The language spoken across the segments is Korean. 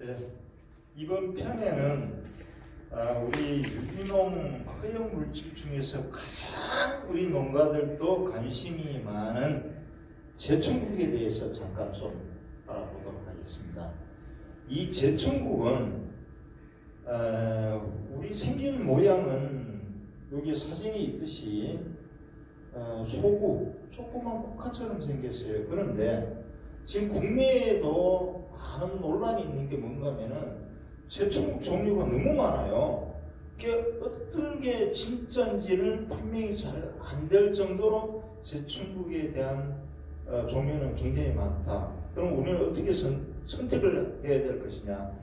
네, 이번 편에는 우리 유기농 허용 물질 중에서 가장 우리 농가들도 관심이 많은 제충국에 대해서 잠깐 좀 알아보도록 하겠습니다. 이 제충국은 우리 생긴 모양은 여기 사진이 있듯이 소국, 조그만 국화처럼 생겼어요. 그런데 지금 국내에도 많은 논란이 있는 게 뭔가 하면은 제충국 종류가 너무 많아요. 어떤 게 진짜인지는 판명이 잘 안 될 정도로 제충국에 대한 종류는 굉장히 많다. 그럼 우리는 어떻게 선택을 해야 될 것이냐.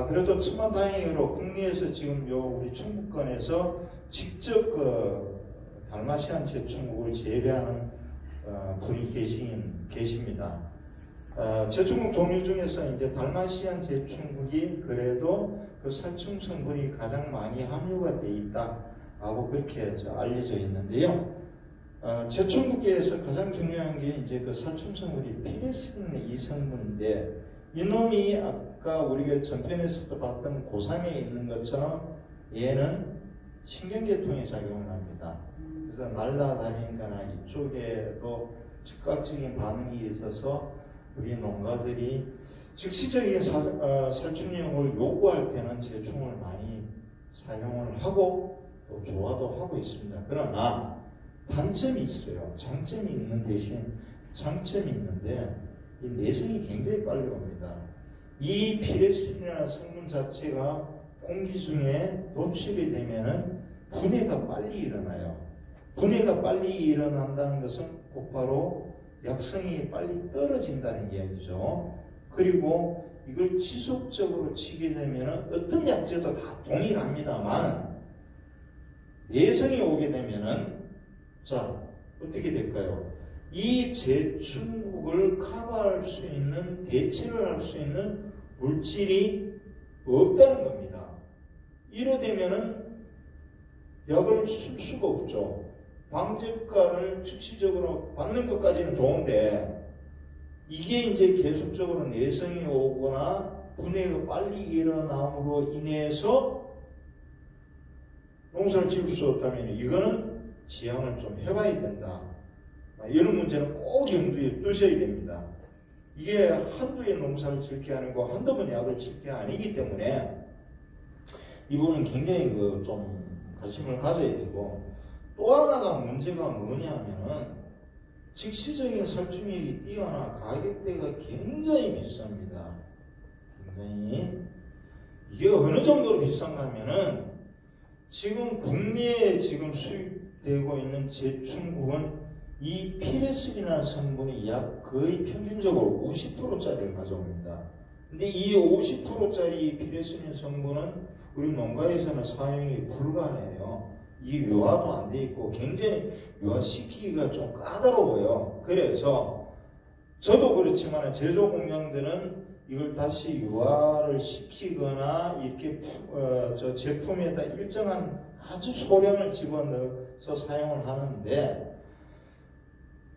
그래도 천만다행으로 국내에서 지금 우리 충북권에서 직접 달마시안 제충국을 재배하는 분이 계십니다. 제충국 종류 중에서 이제 달마시안 제충국이 그래도 그 살충 성분이 가장 많이 함유가 되어 있다라고 그렇게 알려져 있는데요. 제충국에서 가장 중요한 게 이제 그 살충 성분이 피레스린 이 성분인데, 이놈이 아까 우리가 전편에서도 봤던 고삼에 있는 것처럼 얘는 신경계통에 작용을 합니다. 그래서 날라다니거나 이쪽에도 즉각적인 반응이 있어서 우리 농가들이 즉시적인 살충용을 요구할 때는 제충을 많이 사용을 하고 또 조화도 하고 있습니다. 그러나 단점이 있어요. 장점이 있는 대신 장점이 있는데, 이 내성이 굉장히 빨리 옵니다. 이 피레스린이라는 성분 자체가 공기 중에 노출이 되면은 분해가 빨리 일어나요. 분해가 빨리 일어난다는 것은 곧바로 약성이 빨리 떨어진다는 이야기죠. 그리고 이걸 지속적으로 치게 되면 어떤 약제도 다 동일합니다만, 내성이 오게 되면은 자, 어떻게 될까요? 이 제충국을 커버할 수 있는, 대체를 할 수 있는 물질이 없다는 겁니다. 이러되면은 약을 쓸 수가 없죠. 방제가를 즉시적으로 받는 것까지는 좋은데, 이게 이제 계속적으로 내성이 오거나 분해가 빨리 일어남으로 인해서 농사를 지을 수 없다면 이거는 지양을 좀 해봐야 된다. 이런 문제는 꼭 염두에 두셔야 됩니다. 이게 한두의 농사를 질 게 아니고 한두 번 약을 칠 게 아니기 때문에 이 부분은 굉장히 좀 관심을 가져야 되고, 또 하나가 문제가 뭐냐면은 즉시적인 살충력이 뛰어나 가격대가 굉장히 비쌉니다. 굉장히. 이게 어느 정도로 비싼가 하면은 지금 국내에 지금 수입되고 있는 제충국은 이 피레스린이라는 성분이 약 거의 평균적으로 50%짜리를 가져옵니다. 근데 이 50%짜리 피레스린 성분은 우리 농가에서는 사용이 불가해요. 이게 유화도 안 돼 있고 굉장히 유화시키기가 좀 까다로워요. 그래서 저도 그렇지만 제조 공장들은 이걸 다시 유화를 시키거나 이렇게 저 제품에다 일정한 아주 소량을 집어넣어서 사용을 하는데,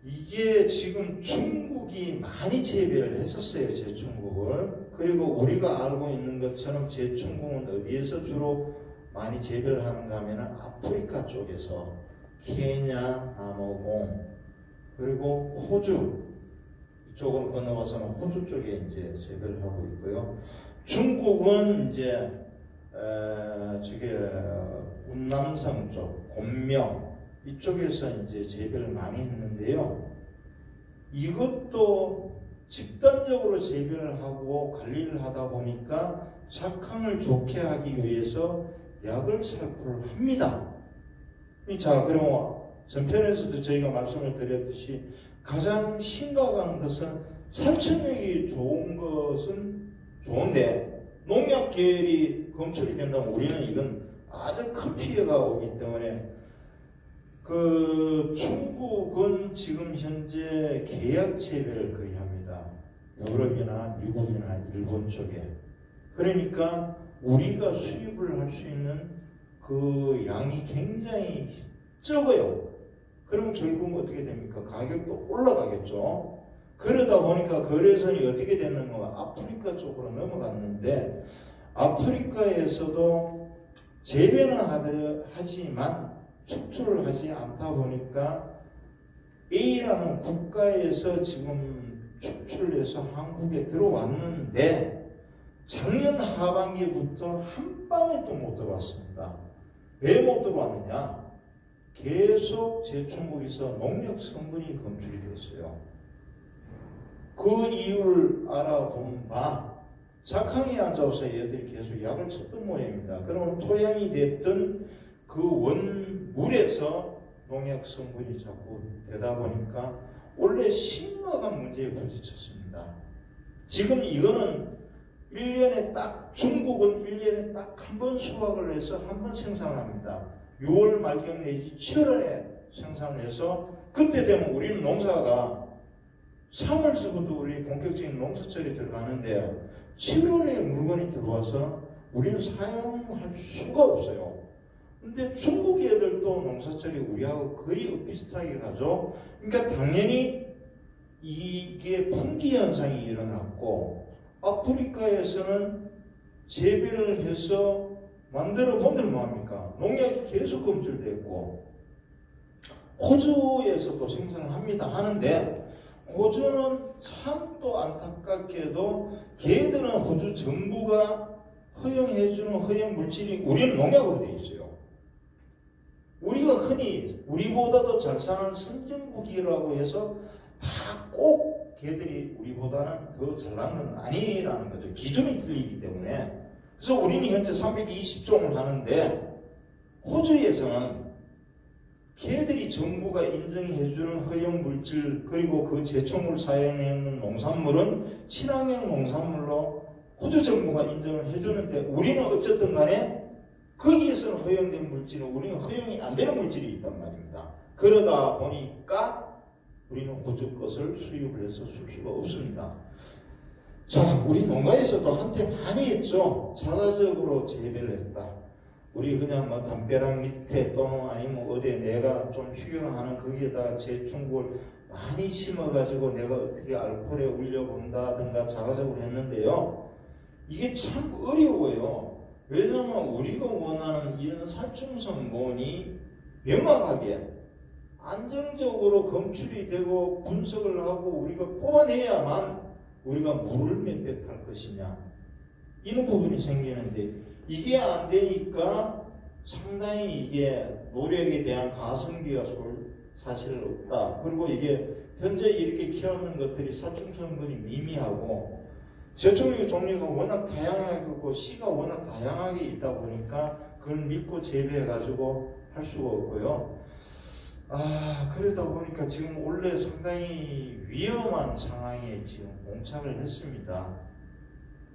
이게 지금 중국이 많이 재배를 했었어요. 제충국을. 그리고 우리가 알고 있는 것처럼 제충국은 어디에서 주로 많이 재배를 하는가 하면 아프리카 쪽에서 케냐, 남아공, 그리고 호주 이쪽으로 건너와서는 호주 쪽에 이제 재배를 하고 있고요. 중국은 이제 저게 운남성 쪽, 곤명 이쪽에서 이제 재배를 많이 했는데요. 이것도 집단적으로 재배를 하고 관리를 하다 보니까 작황을 좋게 하기 위해서 약을 살포를 합니다. 자, 그럼 전편에서도 저희가 말씀을 드렸듯이 가장 심각한 것은 살충력이 좋은 것은 좋은데 농약 계열이 검출이 된다면 우리는 이건 아주 큰 피해가 오기 때문에, 중국은 지금 현재 계약 재배를 거의 합니다. 유럽이나 미국이나 일본 쪽에. 그러니까 우리가 수입을 할 수 있는 그 양이 굉장히 적어요. 그러면 결국 어떻게 됩니까? 가격도 올라가겠죠. 그러다 보니까 거래선이 어떻게 되는가, 아프리카 쪽으로 넘어갔는데, 아프리카에서도 재배는 하지만 수출을 하지 않다 보니까 A라는 국가에서 지금 수출해서 한국에 들어왔는데, 작년 하반기부터 한 방울 또 못 들어왔습니다. 왜 못 들어왔느냐? 계속 제trung 국에서 농약 성분이 검출이 됐어요. 그 이유를 알아본 바 착항에 앉아서 얘들이 계속 약을 쳤던 모양입니다. 그러면 토양이 됐던 그 원물에서 농약 성분이 자꾸 되다 보니까 원래 심각한 문제에 부딪혔습니다. 지금 이거는 1년에 딱, 중국은 1년에 딱 한 번 수확을 해서 한 번 생산합니다. 6월 말경 내지 7월에 생산을 해서, 그때 되면 우리는 농사가 3월서부터 우리 본격적인 농사철이 들어가는데 7월에 물건이 들어와서 우리는 사용할 수가 없어요. 근데 중국 애들도 농사철이 우리하고 거의 비슷하게 가죠. 그러니까 당연히 이게 품귀 현상이 일어났고, 아프리카에서는 재배를 해서 만들어 보면 뭐합니까? 농약이 계속 검출됐고, 호주에서도 생산을 합니다. 하는데, 호주는 참 또 안타깝게도 걔들은 호주 정부가 허용해주는 허용 물질이 우리는 농약으로 되어 있어요. 우리가 흔히 우리보다도 잘 사는 선진국이라고 해서 다 꼭 걔들이 우리보다는 더 잘난 건 아니라는 거죠. 기준이 틀리기 때문에. 그래서 우리는 현재 320종을 하는데, 호주에서는 걔들이 정부가 인정해주는 허용물질, 그리고 그 제초물 사용하는 농산물은 친환경 농산물로 호주 정부가 인정을 해주는데, 우리는 어쨌든 간에 거기에서는 허용된 물질은 우리는 허용이 안 되는 물질이 있단 말입니다. 그러다 보니까 우리는 호주 것을 수입을 해서 쓸 수가 없습니다. 자, 우리 농가에서도 한때 많이 했죠. 자가적으로 재배를 했다. 우리 그냥 뭐 담벼락 밑에 또는 아니면 어디에 내가 좀 휴양하는 거기에다가 제충국을 많이 심어가지고 내가 어떻게 알코올에 올려본다든가 자가적으로 했는데요. 이게 참 어려워요. 왜냐하면 우리가 원하는 이런 살충성분이 명확하게 안정적으로 검출이 되고 분석을 하고 우리가 뽑아내야만 우리가 물을 면백할 것이냐, 이런 부분이 생기는데, 이게 안 되니까 상당히 이게 노력에 대한 가성비가 사실 없다. 그리고 이게 현재 이렇게 키우는 것들이 살충성분이 미미하고 제초류 종류가 워낙 다양하고 씨가 워낙 다양하게 있다 보니까 그걸 믿고 재배해가지고 할 수가 없고요. 그러다 보니까 지금 원래 상당히 위험한 상황에 지금 봉착을 했습니다.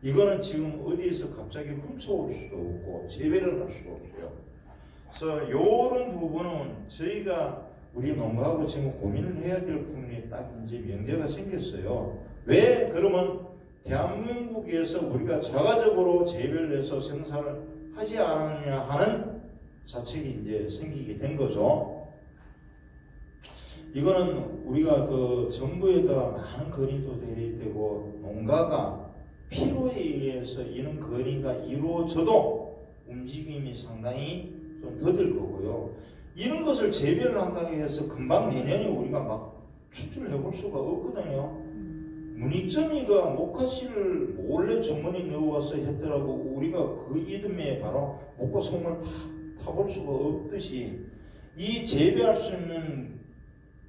이거는 지금 어디에서 갑자기 훔쳐올 수도 없고 재배를 할 수도 없어요. 그래서 이런 부분은 저희가 우리 농가하고 지금 고민을 해야 될 부분이 딱 이제 명제가 생겼어요. 왜 그러면 대한민국에서 우리가 자가적으로 재배를 해서 생산을 하지 않느냐 하는 자책이 이제 생기게 된 거죠. 이거는 우리가 그 정부에다 많은 건의도 돼야 되고, 농가가 필요에 의해서 이런 건의가 이루어져도 움직임이 상당히 좀 더딜 거고요. 이런 것을 재배를 한다고 해서 금방 내년에 우리가 막 추출을 해볼 수가 없거든요. 문희점이가 목화씨를 몰래 주머니 넣어와서 했더라고 우리가 그 이듬해 바로 목화 송을 타볼 수가 없듯이, 이 재배할 수 있는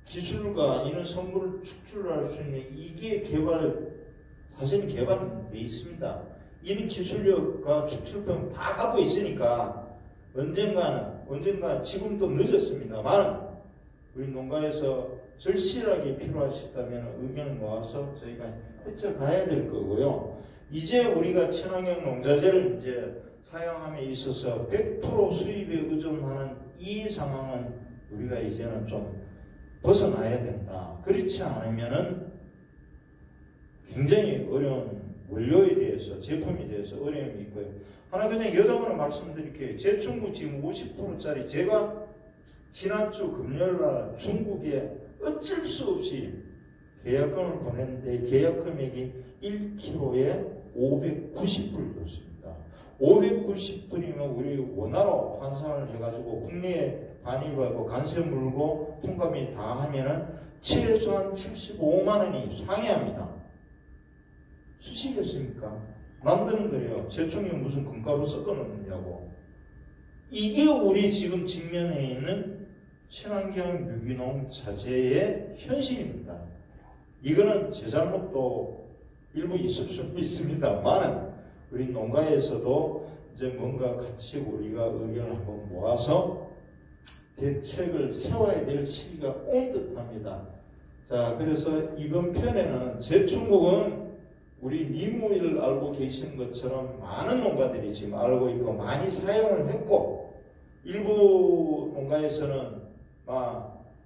기술과 이런 성분을 축출할 수 있는 이게 사실은 개발돼 있습니다. 이런 기술력과 축출병 다 갖고 있으니까 언젠가 지금도 늦었습니다만 우리 농가에서 절실하게 필요하시다면 의견을 모아서 저희가 헤쳐가야 될 거고요. 이제 우리가 친환경 농자재를 이제 사용함에 있어서 100% 수입에 의존하는 이 상황은 우리가 이제는 좀 벗어나야 된다. 그렇지 않으면은 굉장히 어려운 원료에 대해서, 제품에 대해서 어려움이 있고요. 하나 그냥 여담으로 말씀드릴게요. 제 중국 지금 50%짜리 제가 지난주 금요일날 중국에 어쩔 수 없이 계약금을 보냈는데 계약 금액이 1kg에 590불 줬습니다. 590불이면 우리 원화로 환산을 해가지고 국내에 반입하고 관세 물고 통감이 다 하면은 최소한 75만 원이 상회합니다. 쓰시겠습니까? 남들은 그래요. 제총이 무슨 금가루 섞어 놓느냐고. 이게 우리 지금 직면해 있는 친환경 유기농 자재의 현실입니다. 이거는 제 잘못도 일부 있을 수 있습니다만 우리 농가에서도 이제 뭔가 같이 우리가 의견을 한번 모아서 대책을 세워야 될 시기가 온 듯합니다. 자, 그래서 이번 편에는 제충국은 우리 니모일을 알고 계시는 것처럼 많은 농가들이 지금 알고 있고 많이 사용을 했고 일부 농가에서는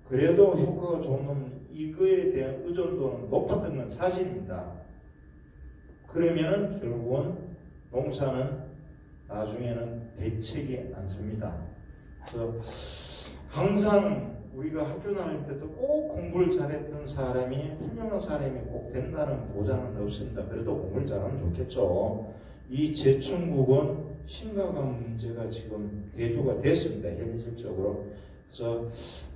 그래도 효과가 좋은 이거에 대한 의존도는 높았던 건 사실입니다. 그러면은 결국은 농사는 나중에는 대책이 안 섭니다. 그래서 항상 우리가 학교 다닐 때도 꼭 공부를 잘했던 사람이 훌륭한 사람이 꼭 된다는 보장은 없습니다. 그래도 공부를 잘하면 좋겠죠. 이 제충국은 심각한 문제가 지금 대두가 됐습니다. 현실적으로. 그래서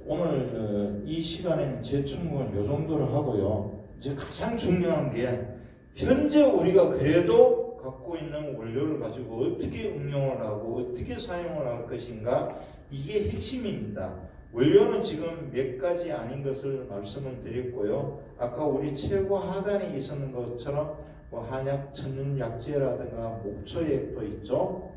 오늘 이 시간에는 제충국은 이 정도로 하고요. 이제 가장 중요한 게 현재 우리가 그래도 갖고 있는 원료를 가지고 어떻게 응용을 하고 어떻게 사용을 할 것인가, 이게 핵심입니다. 원료는 지금 몇 가지 아닌 것을 말씀을 드렸고요. 아까 우리 최고 하단에 있었는 것처럼 한약, 천연약재라든가 목초액도 있죠.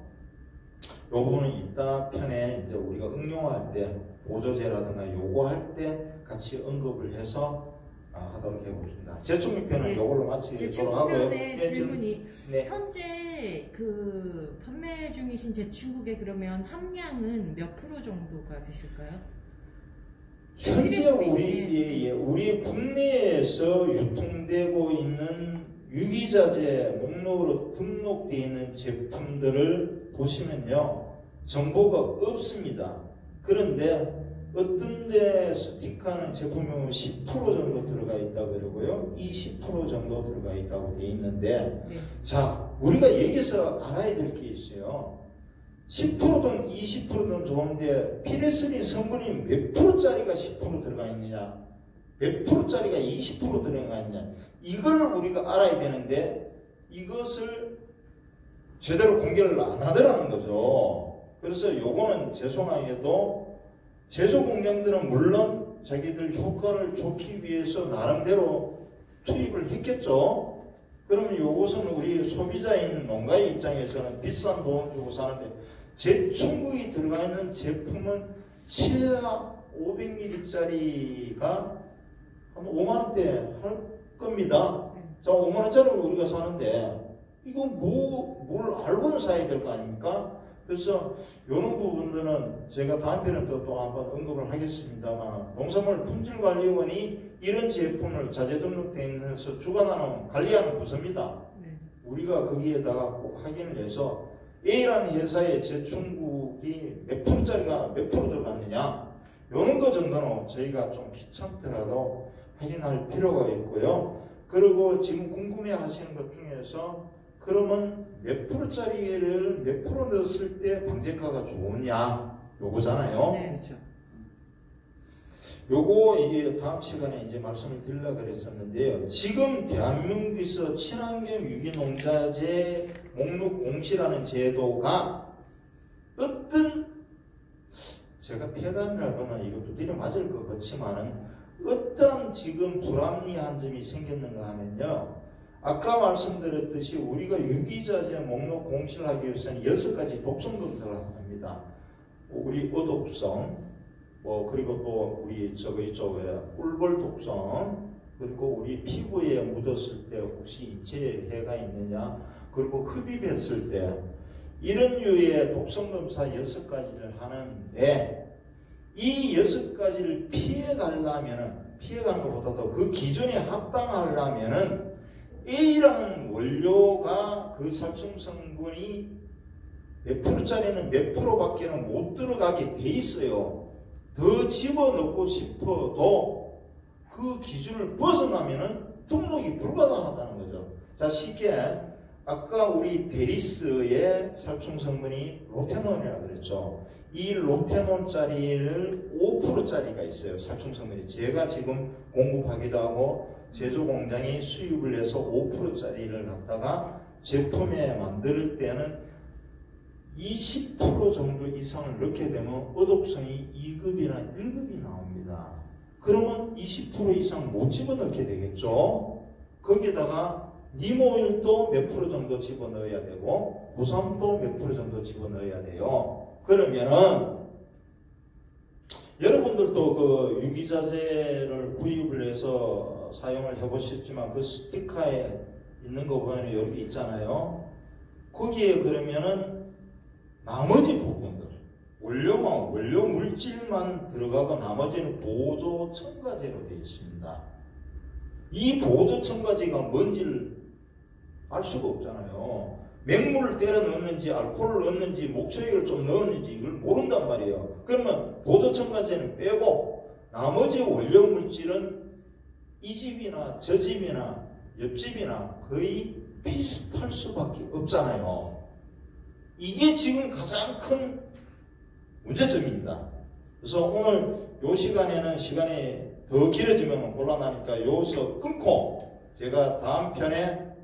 이 부분은 이따 편에 이제 우리가 응용할 때 보조제라든가 요거 할 때 같이 언급을 해서 하도록 해보겠습니다. 제충편은 이걸로 마치도록 하고요. 네, 질문이 현재 그 판매 중이신 제충국에 그러면 함량은 몇 프로 정도가 되실까요? 현재 우리 국내에서 유통되고 있는 유기자재 목록으로 등록되어 있는 제품들을 보시면요, 정보가 없습니다. 그런데 어떤 데 스틱하는 제품이 10% 정도 들어가 있다 그러고요, 20% 정도 들어가 있다고 되어 있는데, 자, 우리가 여기서 알아야 될 게 있어요. 10%든 20%든 좋은데 피레스린 성분이 몇 프로짜리가 10% 들어가 있느냐, 몇 프로짜리가 20% 들어가 있느냐, 이걸 우리가 알아야 되는데 이것을 제대로 공개를 안 하더라는 거죠. 그래서 요거는 죄송하게도 제조 공장들은 물론 자기들 효과를 좋기 위해서 나름대로 투입을 했겠죠. 그러면 요것은 우리 소비자인 농가의 입장에서는 비싼 돈 주고 사는데, 제충국이 들어가 있는 제품은 최하 500ml짜리가 한 5만원대 할 겁니다. 자, 5만원짜리를 우리가 사는데 이거 뭘 알고는 사야 될 거 아닙니까? 그래서 이런 부분들은 제가 다음 편에 또 한번 언급을 하겠습니다만, 농산물 품질관리원이 이런 제품을 자재 등록대에서 주관하는 관리하는 부서입니다. 우리가 거기에다가 꼭 확인을 해서 A라는 회사의 제충국이 몇 프로짜리가 몇 프로 들어갔느냐, 이런 거 정도는 저희가 좀 귀찮더라도 확인할 필요가 있고요. 그리고 지금 궁금해 하시는 것 중에서 그러면 몇 프로짜리를 몇 프로 넣었을 때 방제가가 좋으냐, 요거잖아요. 네, 그렇죠. 요거 이게 다음 시간에 이제 말씀을 드리려고 그랬었는데요. 지금 대한민국에서 친환경 유기농자재 목록 공시라는 제도가 어떤, 제가 폐단이라고는 이것도 들여 맞을 것 같지만은 어떤 지금 불합리한 점이 생겼는가 하면요, 아까 말씀드렸듯이 우리가 유기자재 목록 공시를 하기 위해서는 6가지 독성 검사를 합니다. 우리 어독성, 그리고 또 우리 이쪽에 꿀벌 독성, 그리고 우리 피부에 묻었을 때 혹시 인체에 해가 있느냐, 그리고 흡입했을 때, 이런 류의 독성 검사 6가지를 하는데, 이 6가지를 피해가는 것보다도 그 기준에 합당하려면은 A라는 원료가 그 살충 성분이 몇 프로짜리는 몇 프로밖에는 못 들어가게 돼 있어요. 더 집어넣고 싶어도 그 기준을 벗어나면은 등록이 불가능하다는 거죠. 자, 쉽게 아까 우리 데리스의 살충 성분이 로테논이라고 그랬죠. 이 로테논짜리를 5%짜리가 있어요. 살충 성분이. 제가 지금 공급하기도 하고 제조 공장이 수입을 해서 5%짜리를 갖다가 제품에 만들 때는 20% 정도 이상을 넣게 되면 어독성이 2급이나 1급이 나옵니다. 그러면 20% 이상 못 집어넣게 되겠죠. 거기다가 님 오일도 몇 프로 정도 집어넣어야 되고 구삼도 몇 프로 정도 집어넣어야 돼요. 그러면은 여러분들도 그 유기자재를 구입을 해서 사용을 해보셨지만 그 스티커에 있는 거 보면 여기 있잖아요. 거기에 그러면은 나머지 부분들 원료 물질만 들어가고 나머지는 보조 첨가제로 되어 있습니다. 이 보조 첨가제가 뭔지를 알 수가 없잖아요. 맹물을 때려 넣었는지 알코올을 넣었는지 목초액을 좀 넣었는지 이걸 모른단 말이에요. 그러면 보조 첨가제는 빼고 나머지 원료 물질은 이 집이나 저 집이나 옆집이나 거의 비슷할 수밖에 없잖아요. 이게 지금 가장 큰 문제점입니다. 그래서 오늘 요 시간에는 시간이 더 길어지면 곤란하니까 여기서 끊고 제가 다음 편에